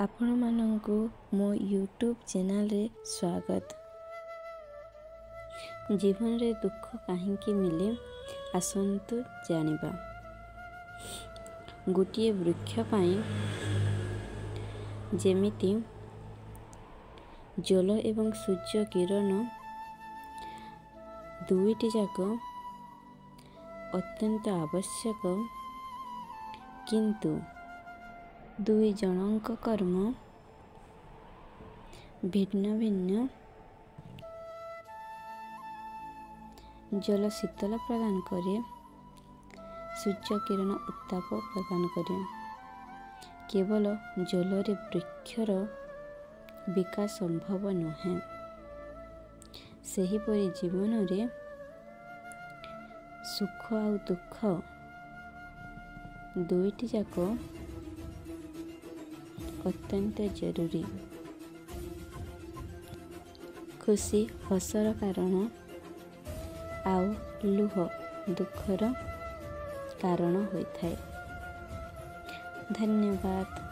ଆପଣମାନଙ୍କୁ ମୋ ୟୁଟ୍ୟୁବ୍ ଚ୍ୟାନେଲରେ ସ୍ୱାଗତ। ଜୀବନରେ ଦୁଃଖ କାହିଁକି ମିଳେ ଆସନ୍ତୁ ଜାଣିବା। ଗୋଟିଏ ବୃକ୍ଷ ପାଇଁ ଯେମିତି ଜଳ ଏବଂ ସୂର୍ଯ୍ୟ କିରଣ ଦୁଇଟି ଯାକ ଅତ୍ୟନ୍ତ ଆବଶ୍ୟକ, କିନ୍ତୁ ଦୁଇ ଜଣଙ୍କ କର୍ମ ଭିନ୍ନ ଭିନ୍ନ। ଜଳ ଶୀତଳ ପ୍ରଦାନ କରେ, ସୂର୍ଯ୍ୟ କିରଣ ଉତ୍ତାପ ପ୍ରଦାନ କରେ। କେବଳ ଜଳରେ ବୃକ୍ଷର ବିକାଶ ସମ୍ଭବ ନୁହେଁ। ସେହିପରି ଜୀବନରେ ସୁଖ ଆଉ ଦୁଃଖ ଦୁଇଟି ଯାକ ଅତ୍ୟନ୍ତ ଜରୁରୀ। ଖୁସି ହସର କାରଣ, ଆଉ ଲୁହ ଦୁଃଖର କାରଣ ହୋଇଥାଏ। ଧନ୍ୟବାଦ।